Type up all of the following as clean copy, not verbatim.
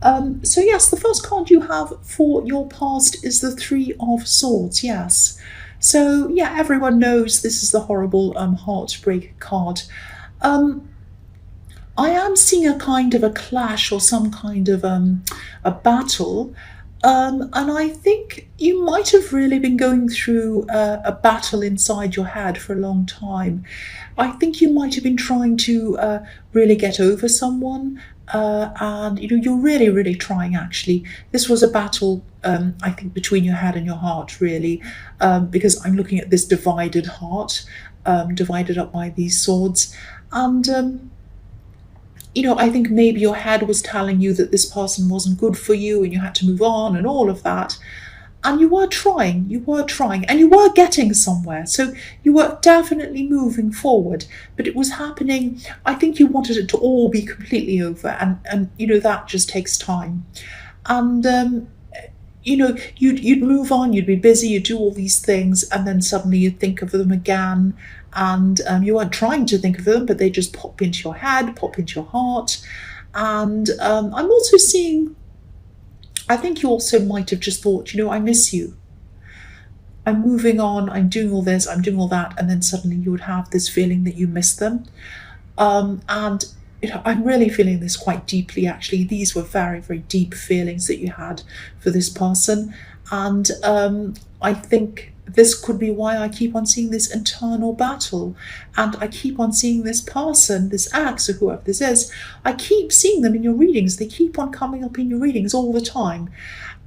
So yes, the first card you have for your past is the Three of Swords. Yes. So yeah, everyone knows this is the horrible heartbreak card. Um, I am seeing a kind of a clash or some kind of a battle. And I think you might have really been going through a battle inside your head for a long time. I think you might have been trying to really get over someone, and you're really, really trying. Actually, this was a battle. I think between your head and your heart, really, because I'm looking at this divided heart, divided up by these swords, and I think maybe your head was telling you that this person wasn't good for you and you had to move on and all of that. And you were trying, and you were getting somewhere. So you were definitely moving forward, but it was happening. I think you wanted it to all be completely over, and that just takes time. And you'd move on, you'd be busy, you'd do all these things, and then suddenly you'd think of them again, and you weren't trying to think of them, but they just pop into your head, pop into your heart. And I'm also seeing, I think you also might have just thought, I miss you. I'm moving on, I'm doing all this, I'm doing all that, and then suddenly you would have this feeling that you miss them. And I'm really feeling this quite deeply, actually. These were very, very deep feelings that you had for this person. And I think this could be why I keep on seeing this internal battle. And I keep on seeing this person, this ex, or whoever this is. I keep seeing them in your readings. They keep on coming up in your readings all the time.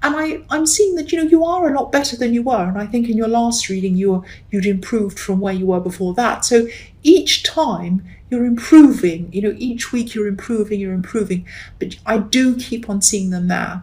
And I'm seeing that, you are a lot better than you were. And I think in your last reading, you'd improved from where you were before that. So each time you're improving, each week you're improving. But I do keep on seeing them there.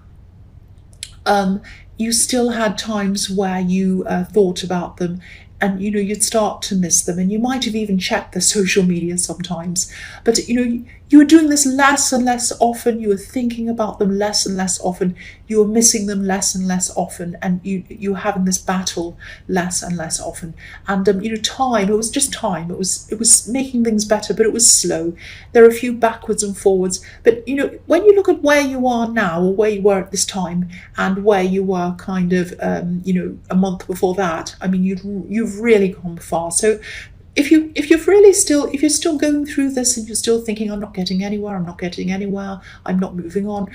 You still had times where you thought about them, and you'd start to miss them, and you might have even checked their social media sometimes, but you were doing this less and less often. You were thinking about them less and less often. You were missing them less and less often, and you were having this battle less and less often. And time, it was just time. It was making things better, but it was slow. There are a few backwards and forwards, but when you look at where you are now, or where you were at this time, and where you were kind of a month before that, I mean, you've really gone far. So if you're still going through this and you're still thinking, I'm not getting anywhere, I'm not moving on,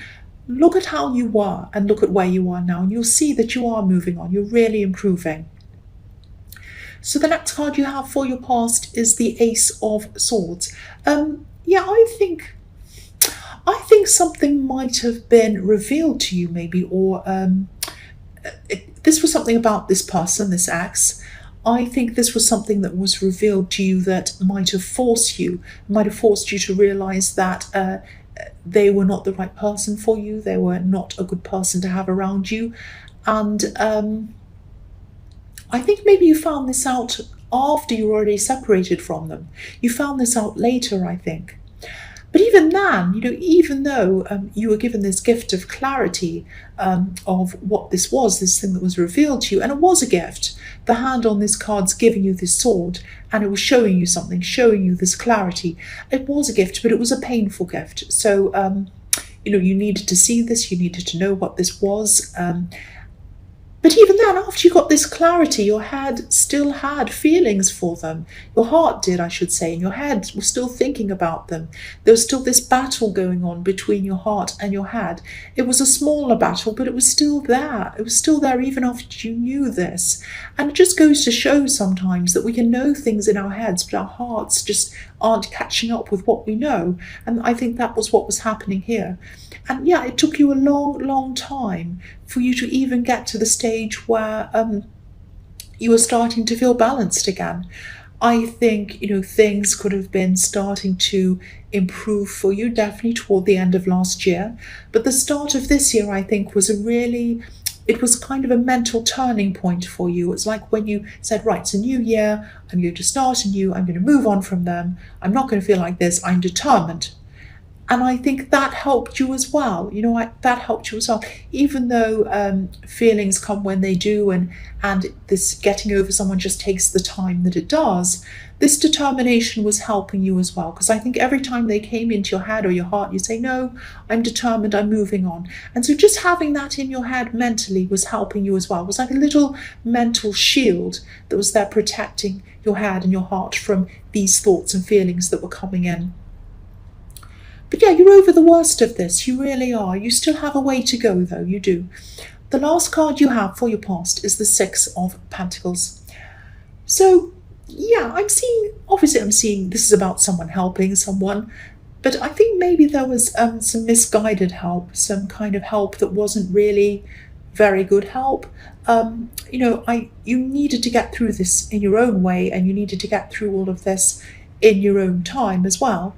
look at how you were and look at where you are now, and you'll see that you are moving on. You're really improving. So the next card you have for your past is the Ace of Swords. I think something might have been revealed to you, maybe, or this was something about this person, this ex. I think this was something that was revealed to you that might have forced you to realize that they were not the right person for you. They were not a good person to have around you. And I think maybe you found this out after you were already separated from them. You found this out later, I think. But even then, even though you were given this gift of clarity of what this was, this thing that was revealed to you, and it was a gift. The hand on this card's giving you this sword, and it was showing you something, showing you this clarity. It was a gift, but it was a painful gift. So, you needed to see this, you needed to know what this was. But even then, after you got this clarity, your head still had feelings for them. Your heart did, I should say, and your head was still thinking about them. There was still this battle going on between your heart and your head. It was a smaller battle, but it was still there. It was still there even after you knew this. And it just goes to show sometimes that we can know things in our heads, but our hearts just aren't catching up with what we know. And I think that was what was happening here. And yeah, it took you a long, long time for you to even get to the stage where you were starting to feel balanced again. I think, things could have been starting to improve for you, definitely toward the end of last year. But the start of this year, I think, it was kind of a mental turning point for you. It's like when you said, right, it's a new year, I'm going to start anew, I'm going to move on from them, I'm not going to feel like this, I'm determined. And I think that helped you as well. That helped you as well. Even though feelings come when they do, and this getting over someone just takes the time that it does, this determination was helping you as well. Because I think every time they came into your head or your heart, you say, no, I'm determined, I'm moving on. And so just having that in your head mentally was helping you as well. It was like a little mental shield that was there protecting your head and your heart from these thoughts and feelings that were coming in. But yeah, you're over the worst of this. You really are. You still have a way to go, though. You do. The last card you have for your past is the Six of Pentacles. So, yeah, I'm seeing this is about someone helping someone. But I think maybe there was some misguided help, some kind of help that wasn't really very good help. You needed to get through this in your own way, and you needed to get through all of this in your own time as well.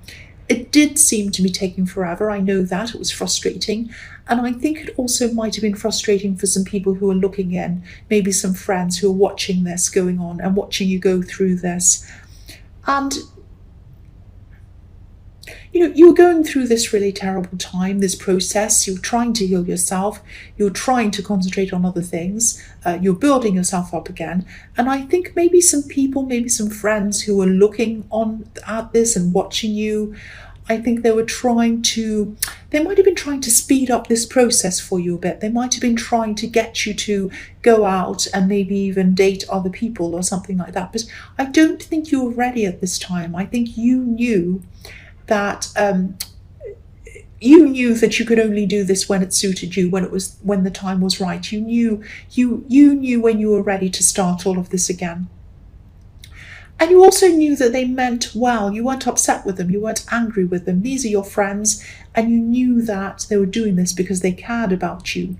It did seem to be taking forever. I know that. It was frustrating. And I think it also might have been frustrating for some people who are looking in, maybe some friends who are watching this going on and watching you go through this. And, you were going through this really terrible time, this process. You're trying to heal yourself. You're trying to concentrate on other things. You're building yourself up again. And I think maybe some people, maybe some friends who were looking on at this and watching you, I think they might have been trying to speed up this process for you a bit. They might have been trying to get you to go out and maybe even date other people or something like that. But I don't think you were ready at this time. I think you knew that you could only do this when it suited you, when the time was right. You knew when you were ready to start all of this again. And you also knew that they meant well. You weren't upset with them. You weren't angry with them. These are your friends, and you knew that they were doing this because they cared about you.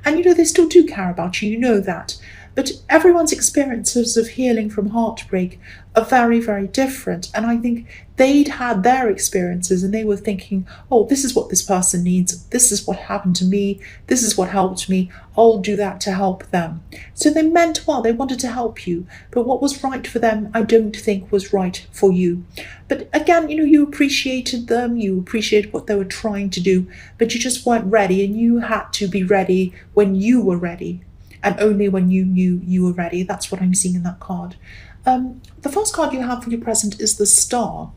And they still do care about you. You know that. But everyone's experiences of healing from heartbreak are very, very different. And I think they'd had their experiences and they were thinking, oh, this is what this person needs. This is what happened to me. This is what helped me. I'll do that to help them. So they meant well. They wanted to help you. But what was right for them, I don't think was right for you. But again, you appreciated them. You appreciated what they were trying to do. But you just weren't ready. And you had to be ready when you were ready. And only when you knew you were ready. That's what I'm seeing in that card. The first card you have for your present is the Star.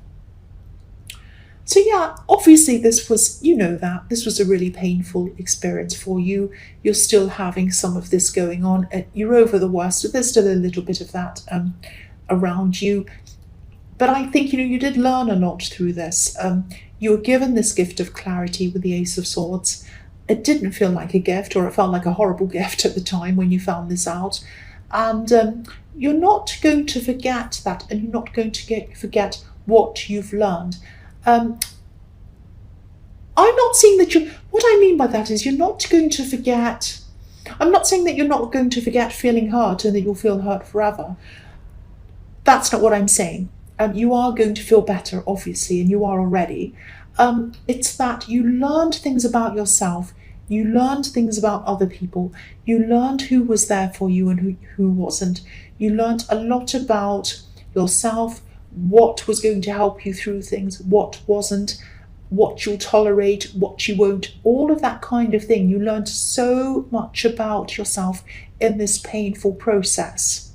So yeah, obviously this was a really painful experience for you. You're still having some of this going on. You're over the worst, but there's still a little bit of that around you. But I think, you did learn a lot through this. You were given this gift of clarity with the Ace of Swords. It didn't feel like a gift, or it felt like a horrible gift at the time when you found this out. And you're not going to forget that, and you're not going to forget what you've learned. I'm not saying that what I mean by that is you're not going to forget. I'm not saying that you're not going to forget feeling hurt and that you'll feel hurt forever. That's not what I'm saying. You are going to feel better, obviously, and you are already. It's that you learned things about yourself. You learned things about other people. You learned who was there for you and who wasn't. You learned a lot about yourself, what was going to help you through things, what wasn't, what you'll tolerate, what you won't, all of that kind of thing. You learned so much about yourself in this painful process.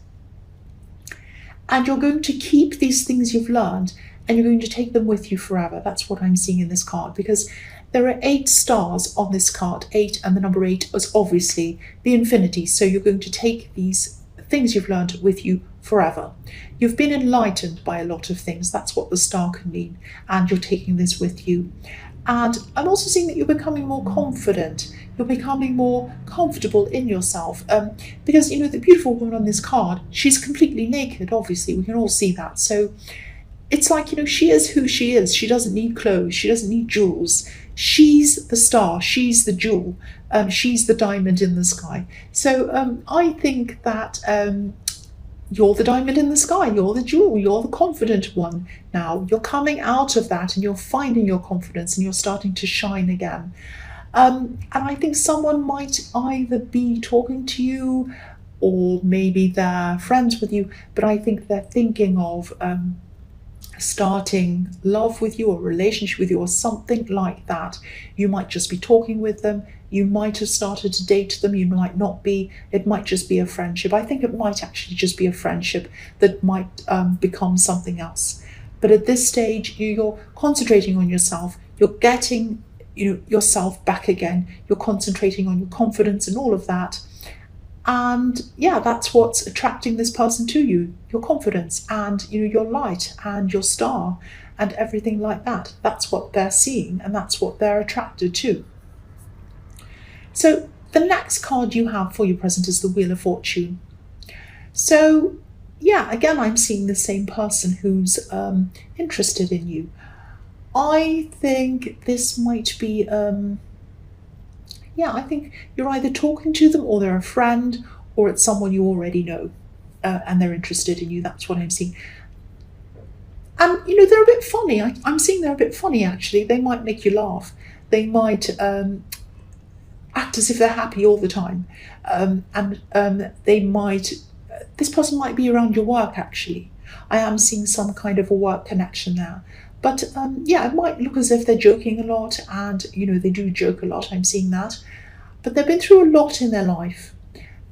And you're going to keep these things you've learned and you're going to take them with you forever. That's what I'm seeing in this card, because there are 8 stars on this card. 8, and the number 8 is obviously the infinity. So you're going to take these things you've learned with you forever. You've been enlightened by a lot of things. That's what the star can mean. And you're taking this with you. And I'm also seeing that you're becoming more confident. You're becoming more comfortable in yourself. Because, the beautiful woman on this card, she's completely naked, obviously. We can all see that. So it's like, she is who she is. She doesn't need clothes. She doesn't need jewels. She's the star. She's the jewel. She's the diamond in the sky. So I think that you're the diamond in the sky. You're the jewel. You're the confident one now. You're coming out of that and you're finding your confidence and you're starting to shine again. And I think someone might either be talking to you or maybe they're friends with you, but I think they're thinking of starting love with you or relationship with you or something like that. You might just be talking with them. You might have started to date them. You might not be. It might just be a friendship. I think it might actually just be a friendship that might become something else. But at this stage, you're concentrating on yourself. You're getting yourself back again. You're concentrating on your confidence and all of that. And yeah, that's what's attracting this person to you, your confidence and your light and your star and everything like that. That's what they're seeing and that's what they're attracted to. So the next card you have for your present is the Wheel of Fortune. So yeah, again, I'm seeing the same person who's interested in you. I think this might be I think you're either talking to them or they're a friend or it's someone you already know and they're interested in you. That's what I'm seeing. And, they're a bit funny. I'm seeing they're a bit funny, actually. They might make you laugh. They might act as if they're happy all the time. This person might be around your work, actually. I am seeing some kind of a work connection there. But it might look as if they're joking a lot and, they do joke a lot. I'm seeing that. But they've been through a lot in their life.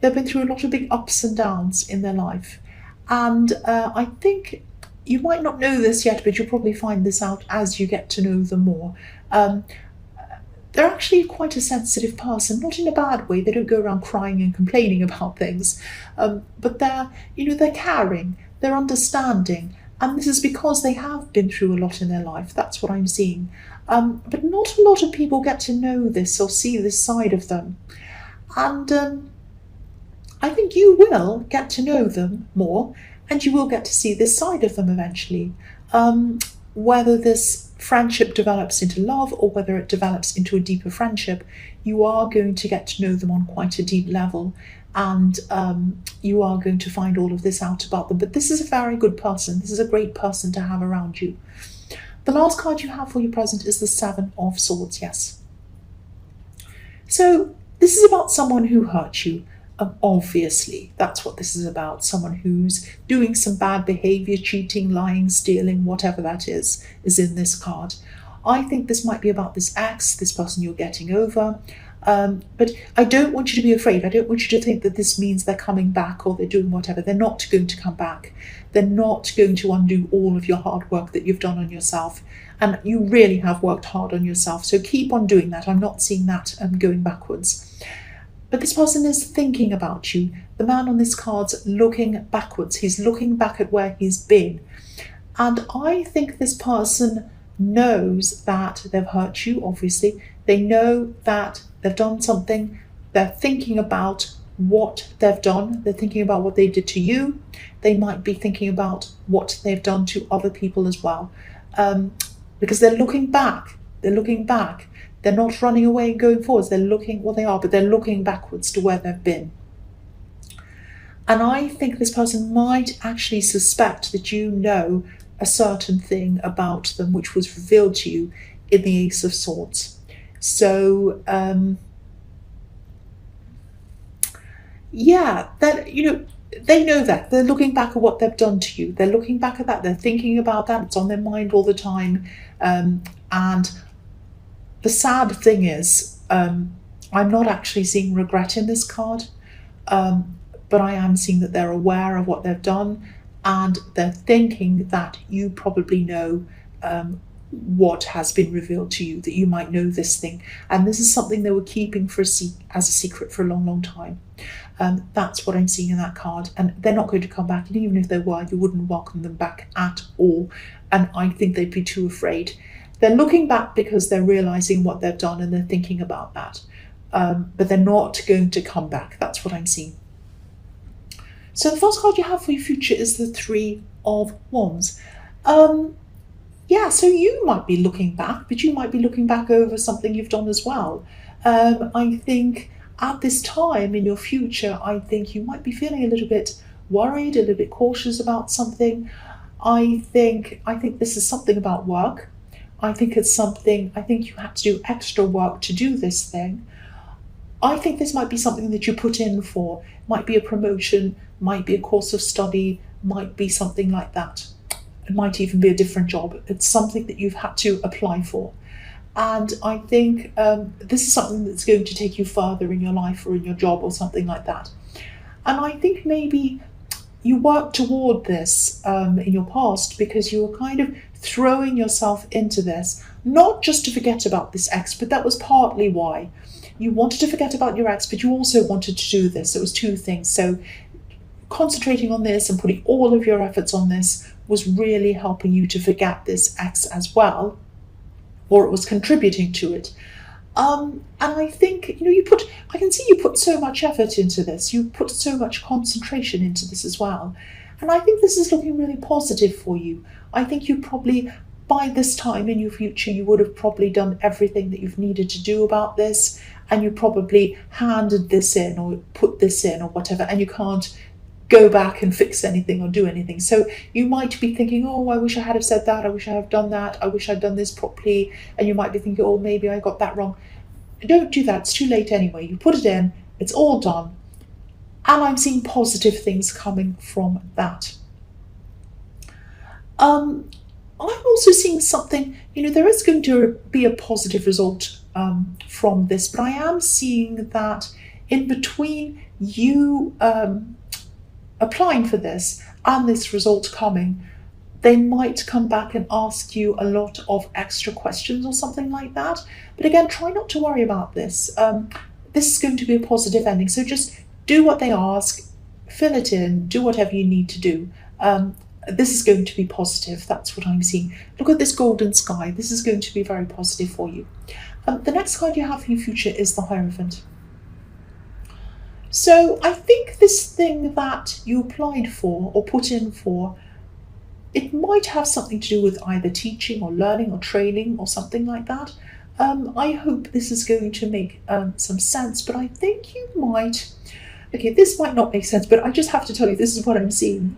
They've been through a lot of big ups and downs in their life. And I think you might not know this yet, but you'll probably find this out as you get to know them more. They're actually quite a sensitive person, not in a bad way. They don't go around crying and complaining about things. But they're caring, they're understanding. And this is because they have been through a lot in their life. That's what I'm seeing. But not a lot of people get to know this or see this side of them. And I think you will get to know them more and you will get to see this side of them eventually. Whether this friendship develops into love or whether it develops into a deeper friendship, you are going to get to know them on quite a deep level. And you are going to find all of this out about them. But this is a very good person. This is a great person to have around you. The last card you have for your present is the Seven of Swords, yes. So this is about someone who hurt you, obviously. That's what this is about. Someone who's doing some bad behaviour, cheating, lying, stealing, whatever that is in this card. I think this might be about this ex, this person you're getting over. But I don't want you to be afraid. I don't want you to think that this means they're coming back or they're doing whatever. They're not going to come back. They're not going to undo all of your hard work that you've done on yourself. And you really have worked hard on yourself. So keep on doing that. I'm not seeing that going backwards. But this person is thinking about you. The man on this card's looking backwards. He's looking back at where he's been. And I think this person knows that they've hurt you, obviously. They know that they've done something. They're thinking about what they've done. They're thinking about what they did to you. They might be thinking about what they've done to other people as well. Because they're looking back. They're looking back. They're not running away and going forwards. They're looking, well, they are, but they're looking backwards to where they've been. And I think this person might actually suspect that you know a certain thing about them which was revealed to you in the Ace of Swords. So, they know that. They're looking back at what they've done to you. They're looking back at that. They're thinking about that. It's on their mind all the time. And the sad thing is, I'm not actually seeing regret in this card, but I am seeing that they're aware of what they've done and they're thinking that you probably know what has been revealed to you, that you might know this thing. And this is something they were keeping as a secret for a long, long time. That's what I'm seeing in that card. And they're not going to come back. And even if they were, you wouldn't welcome them back at all. And I think they'd be too afraid. They're looking back because they're realising what they've done and they're thinking about that. But they're not going to come back. That's what I'm seeing. So the first card you have for your future is the Three of Wands. So you might be looking back, but you might be looking back over something you've done as well. I think at this time in your future, I think you might be feeling a little bit worried, a little bit cautious about something. I think this is something about work. I think you had to do extra work to do this thing. I think this might be something that you put in for. Might be a promotion, might be a course of study, might be something like that. It might even be a different job. It's something that you've had to apply for. And I think this is something that's going to take you further in your life or in your job or something like that. And I think maybe you worked toward this in your past because you were kind of throwing yourself into this, not just to forget about this ex, but that was partly why. You wanted to forget about your ex, but you also wanted to do this. It was two things. So concentrating on this and putting all of your efforts on this was really helping you to forget this ex as well, or it was contributing to it. And I think, I can see you put so much effort into this. You put so much concentration into this as well. And I think this is looking really positive for you. I think you probably, by this time in your future, you would have probably done everything that you've needed to do about this. And you probably handed this in or put this in or whatever. And you can't go back and fix anything or do anything. So you might be thinking, oh, I wish I had have said that. I wish I had done that. I wish I'd done this properly. And you might be thinking, oh, maybe I got that wrong. Don't do that. It's too late anyway. You put it in. It's all done. And I'm seeing positive things coming from that. I'm also seeing something, there is going to be a positive result from this, but I am seeing that in between you applying for this and this result coming, they might come back and ask you a lot of extra questions or something like that. But again, try not to worry about this. This is going to be a positive ending. So just do what they ask, fill it in, do whatever you need to do. This is going to be positive. That's what I'm seeing. Look at this golden sky. This is going to be very positive for you. The next card you have for your future is the Hierophant. So I think this thing that you applied for or put in for, it might have something to do with either teaching or learning or training or something like that. I hope this is going to make some sense, but I think you might... Okay, this might not make sense, but I just have to tell you, this is what I'm seeing.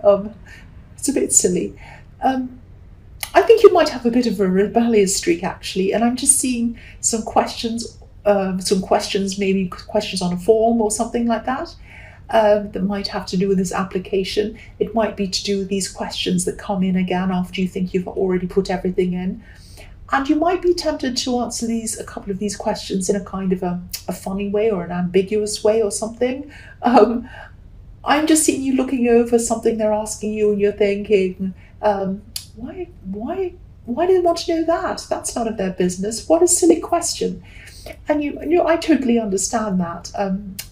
It's a bit silly. I think you might have a bit of a rebellious streak, actually, and I'm just seeing some questions, maybe questions on a form or something like that. That might have to do with this application. It might be to do with these questions that come in again after you think you've already put everything in. And you might be tempted to answer a couple of these questions in a kind of a funny way or an ambiguous way or something. I'm just seeing you looking over something they're asking you and you're thinking, why do they want to know that? That's none of their business. What a silly question. And I totally understand that.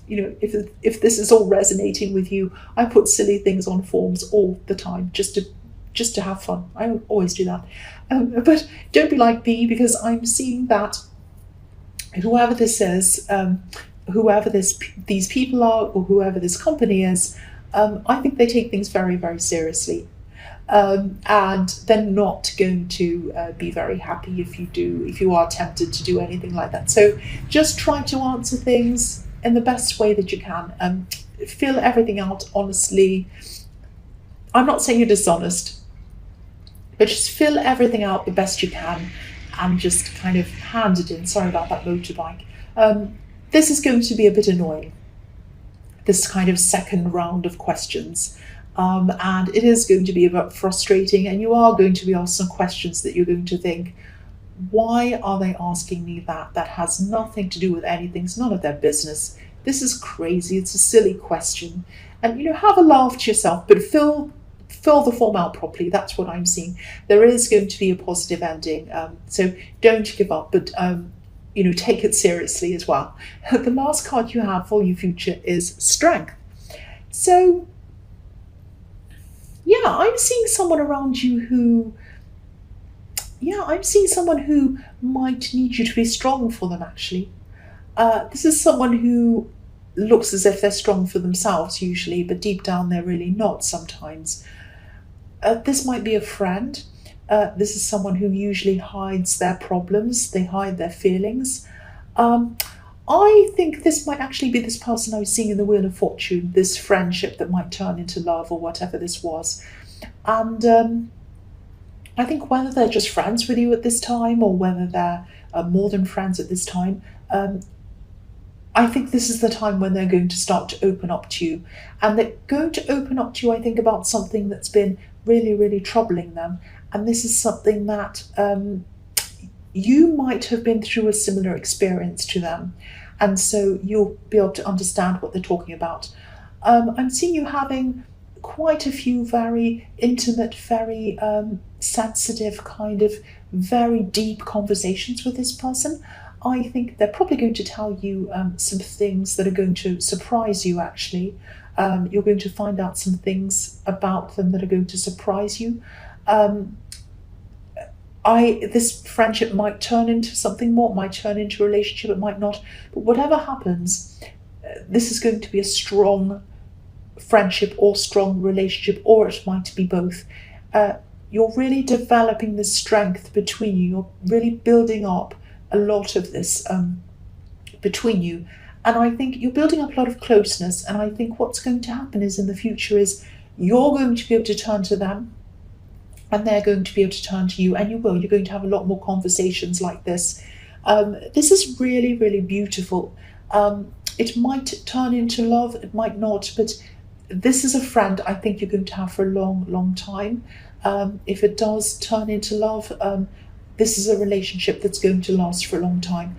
If this is all resonating with you, I put silly things on forms all the time just to have fun. I always do that. But don't be like me, because I'm seeing that whoever this is, whoever these people are, or whoever this company is, I think they take things very, very seriously. And they're not going to be very happy if you are tempted to do anything like that. So just try to answer things in the best way that you can. Fill everything out honestly. I'm not saying you're dishonest, but just fill everything out the best you can and just kind of hand it in. Sorry about that motorbike. This is going to be a bit annoying, this kind of second round of questions. And it is going to be a bit frustrating, and you are going to be asked some questions that you're going to think, why are they asking me that? That has nothing to do with anything. It's none of their business. This is crazy. It's a silly question. And, have a laugh to yourself, but fill the form out properly. That's what I'm seeing. There is going to be a positive ending. So don't give up, but, take it seriously as well. The last card you have for your future is Strength. So, yeah, I'm seeing someone around you who might need you to be strong for them, actually. This is someone who looks as if they're strong for themselves usually, but deep down they're really not sometimes. This might be a friend. This is someone who usually hides their problems. They hide their feelings. I think this might actually be this person I was seeing in the Wheel of Fortune, this friendship that might turn into love or whatever this was. And I think whether they're just friends with you at this time or whether they're more than friends at this time, I think this is the time when they're going to start to open up to you. And they're going to open up to you, I think, about something that's been really, really troubling them. And this is something that you might have been through a similar experience to them. And so you'll be able to understand what they're talking about. I'm seeing you having quite a few very intimate, very sensitive, kind of very deep conversations with this person. I think they're probably going to tell you some things that are going to surprise you, actually. You're going to find out some things about them that are going to surprise you. This friendship might turn into something more, it might turn into a relationship, it might not. But whatever happens, this is going to be a strong friendship or strong relationship, or it might be both. You're really developing the strength between you. You're really building up a lot of this between you. And I think you're building up a lot of closeness. And I think what's going to happen is in the future is you're going to be able to turn to them and they're going to be able to turn to you, and you will. You're going to have a lot more conversations like this. This is really, really beautiful. It might turn into love, it might not, but this is a friend I think you're going to have for a long, long time. If it does turn into love, this is a relationship that's going to last for a long time.